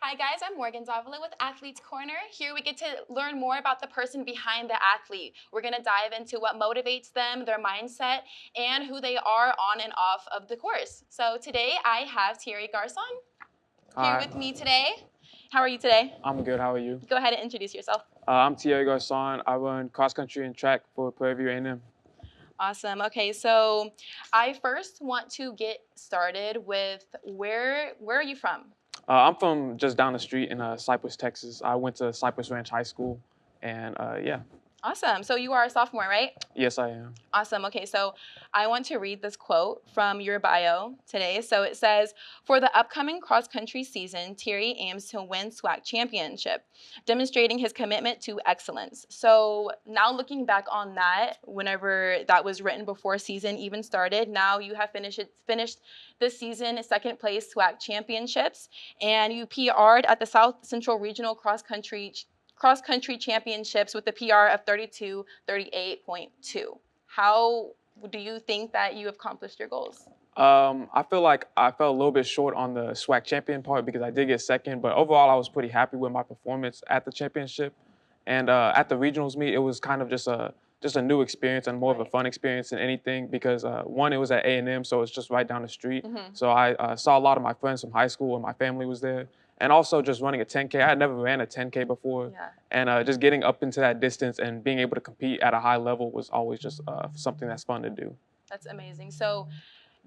Hi guys, I'm Morgan Davila with Athletes Corner. Here we get to learn more about the person behind the athlete. We're gonna dive into what motivates them, their mindset, and who they are on and off of the course. So today I have Thierry Garcon here Hi, with me today. How are you today? I'm good. How are you? Go ahead and introduce yourself. I'm Thierry Garcon. I run cross country and track for PVAMU. Awesome. Okay, so I first want to get started with where are you from? I'm from just down the street in Cypress, Texas. I went to Cypress Ranch High School, and yeah, Awesome. So you are a sophomore, right? yes, I am. Awesome. Okay, so I want to read this quote from your bio today. So it says, for the upcoming cross country season, Thierry aims to win SWAC championship, demonstrating his commitment to excellence. So now looking back on that, whenever that was written before season even started, now you have finished this season second place SWAC championships, and you PR'd at the South Central Regional Cross Country Championships with a PR of 32:38.2. How do you think that you accomplished your goals? I feel like I fell a little bit short on the SWAC champion part because I did get second, but overall I was pretty happy with my performance at the championship. And at the regionals meet, it was kind of just a new experience and more of a Right. fun experience than anything because one, it was at A&M, so it's just right down the street. Hmm. So I saw a lot of my friends from high school and my family was there. And also just running a 10K. I had never ran a 10K before. Yeah, And just getting up into that distance and being able to compete at a high level was always just something that's fun to do. that's amazing. So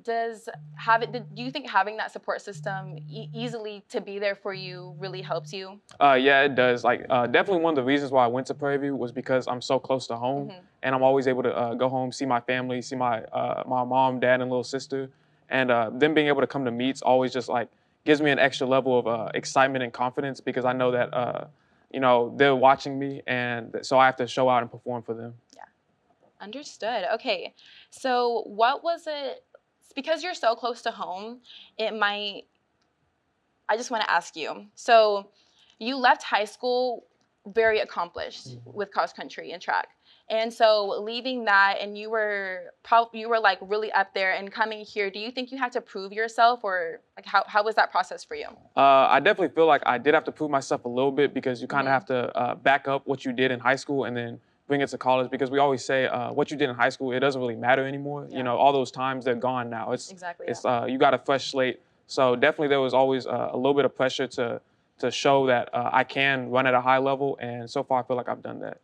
do you think having that support system easily to be there for you really helps you? Yeah, it does. Like, definitely one of the reasons why I went to Prairie View was because I'm so close to home, Hmm. and I'm always able to go home, see my family, see my mom, dad, and little sister, and them being able to come to meets always just like gives me an extra level of excitement and confidence because I know that they're watching me, and so I have to show out and perform for them. Yeah, understood. Okay, so what was it? Because you're so close to home, it might I just want to ask you. So, you left high school very accomplished with cross country and track. And so leaving that and you were like really up there and coming here, do you think you had to prove yourself or like how was that process for you? I definitely feel like I did have to prove myself a little bit because you kind of Hmm. have to back up what you did in high school and then bring it to college because we always say what you did in high school, it doesn't really matter anymore. You Yeah, know, all those times they're gone now. exactly. Yeah. It's you got a fresh slate. So definitely there was always a little bit of pressure to show that I can run at a high level, and so far I feel like I've done that.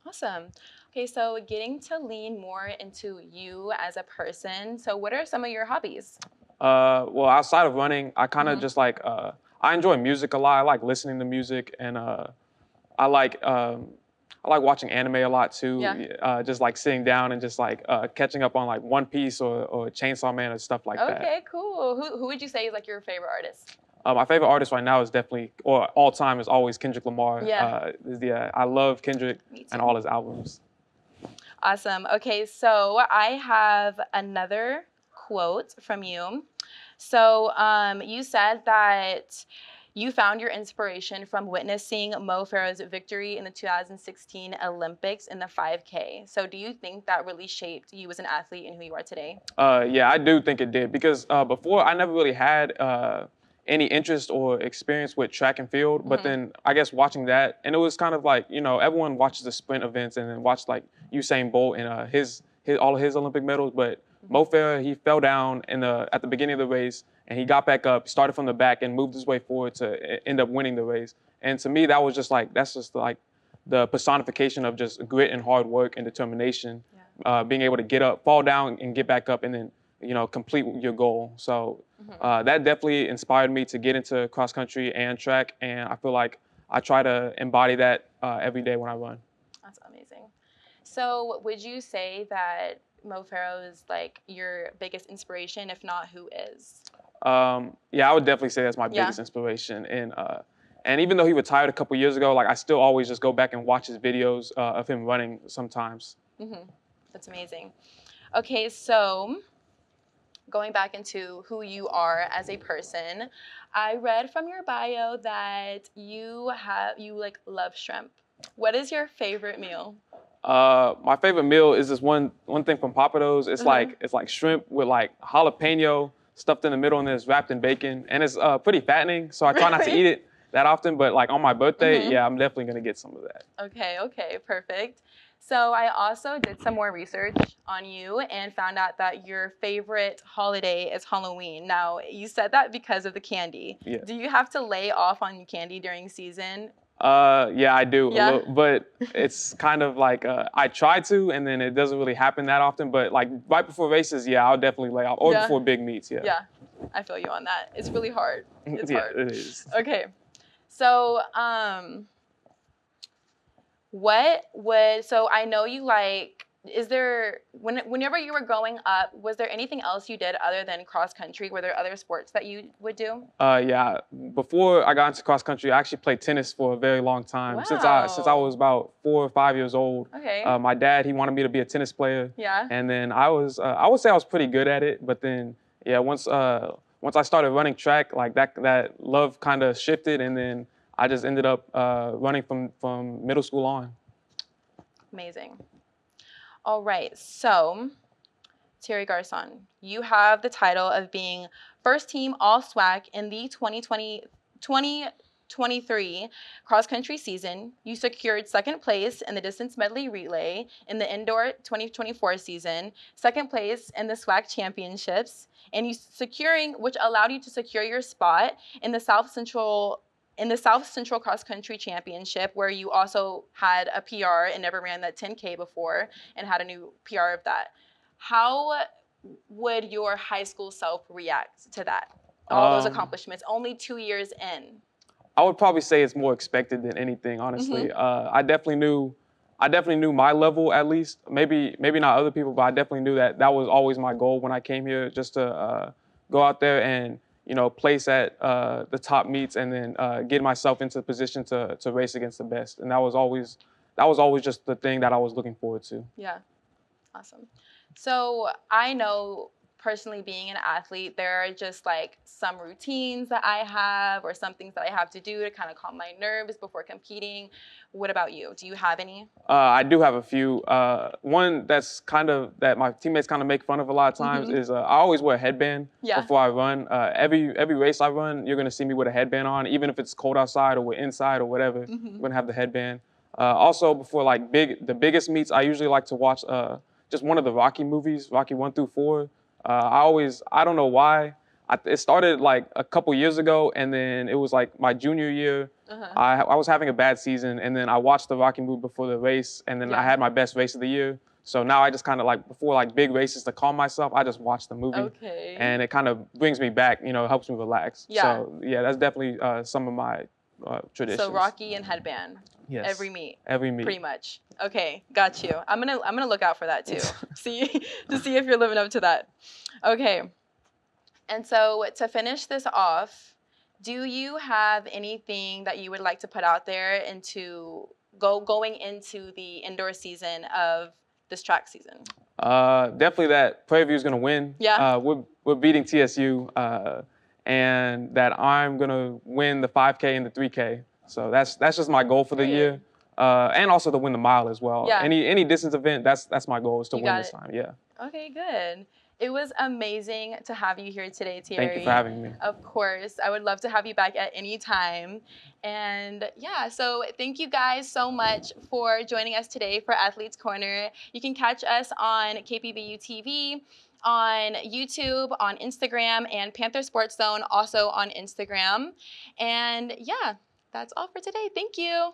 Awesome. Okay, so getting to lean more into you as a person. So what are some of your hobbies? Well, outside of running, I kind of Hmm. just like I enjoy music a lot. I like listening to music, and I like um, I like watching anime a lot too. Yeah. Just like sitting down and just like catching up on like One Piece or Chainsaw Man or stuff like that. Okay, cool. Who would you say is like your favorite artist? My favorite artist right now is definitely, or all time, is always Kendrick Lamar. Yeah, Yeah, I love Kendrick me and too. all his albums. Awesome. Okay, so I have another quote from you. So you said that you found your inspiration from witnessing Mo Farah's victory in the 2016 Olympics in the 5K. So do you think that really shaped you as an athlete and who you are today? Yeah, I do think it did because before I never really had any interest or experience with track and field. But Hmm. then I guess watching that, and it was kind of like everyone watches the sprint events and then watch like Usain Bolt and his all of his Olympic medals. But Mo Hmm. Farah, he fell down at the beginning of the race and he got back up, started from the back and moved his way forward to end up winning the race. And to me, that was just like that's just like the personification of just grit and hard work and determination, Yeah. being able to get up, fall down, and get back up, and then complete your goal. So Hmm. that definitely inspired me to get into cross country and track, and I feel like I try to embody that every day when I run. That's amazing. So would you say that Mo Farah is like your biggest inspiration? If not, who is? Yeah, I would definitely say that's my Yeah. biggest inspiration. And even though he retired a couple years ago, like I still always just go back and watch his videos of him running sometimes. Hmm. That's amazing. Okay, so going back into who you are as a person, I read from your bio that you like love shrimp. What is your favorite meal? My favorite meal is this one thing from Papados. Uh-huh. It's like shrimp with like jalapeno stuffed in the middle and then it's wrapped in bacon, and it's pretty fattening. So I try not to eat Really? it. that often, but like on my birthday, Mhm. yeah, I'm definitely gonna get some of that. Okay, perfect. So I also did some more research on you and found out that your favorite holiday is Halloween. Now, you said that because of the candy. Yeah. Do you have to lay off on candy during season? Yeah, I do a Yeah. little, but it's kind of like I try to, and then it doesn't really happen that often. But like right before races, yeah, I'll definitely lay off, or Yeah. before big meets, yeah. Yeah, I feel you on that. It's really hard. It's Yeah, hard. it is. Okay. So, so I know you like, whenever you were growing up, was there anything else you did other than cross country? Were there other sports that you would do? Yeah, before I got into cross country, I actually played tennis for a very long time. Since I Wow. was about 4 or 5 years old. Okay. My dad, he wanted me to be a tennis player. Yeah. And then I would say I was pretty good at it. But then, yeah, once I started running track, like that love kind of shifted, and then I just ended up running from middle school on. Amazing. All right, so Thierry Garcon, you have the title of being first team All-SWAC in the 2023 cross-country season. You secured second place in the distance medley relay in the indoor 2024 season, second place in the SWAC championships, and which allowed you to secure your spot in the South Central Cross Country Championship, where you also had a PR and never ran that 10K before and had a new PR of that. How would your high school self react to that? All those accomplishments, only 2 years in. I would probably say it's more expected than anything, honestly. I definitely knew my level, at least. Maybe not other people, but I definitely knew that was always my goal when I came here, just to go out there and place at the top meets, and then get myself into a position to race against the best. And that was always just the thing that I was looking forward to. Yeah, awesome. So I know personally, being an athlete, there are just like some routines that I have or some things that I have to do to kind of calm my nerves before competing. What about you? Do you have any? I do have a few. One that's that my teammates kind of make fun of a lot of times is I always wear a headband before I run. Every race I run, you're gonna see me with a headband on, even if it's cold outside or we're inside or whatever. I'm gonna have the headband. Also, before like the biggest meets, I usually like to watch just one of the Rocky movies, Rocky 1 through 4. I don't know why. It started like a couple years ago, and then it was like my junior year. I was having a bad season, and then I watched the Rocky movie before the race, and then I had my best race of the year. So now I just kind of like, before like big races, to calm myself, I just watch the movie. Okay. And it kind of brings me back, helps me relax. Yeah. So yeah, that's definitely some of my traditions. So Rocky and headband. Yes. Every meet. Every meet. Pretty much. Okay, got you. I'm gonna look out for that too. to see if you're living up to that. Okay. And so to finish this off, do you have anything that you would like to put out there going into the indoor season of this track season? Definitely that Prairie View is gonna win. Yeah. We're beating TSU, and that I'm gonna win the 5K and the 3K. So that's just my goal for the year, and also to win the mile as well. Yeah. Any distance event, that's my goal, is to win this time. Yeah. Okay, good. It was amazing to have you here today, Thierry. Thank you for having me. Of course. I would love to have you back at any time. And yeah, so thank you guys so much for joining us today for Athletes Corner. You can catch us on KPVU-TV, on YouTube, on Instagram, and Panther Sports Zone also on Instagram. And yeah, that's all for today. Thank you.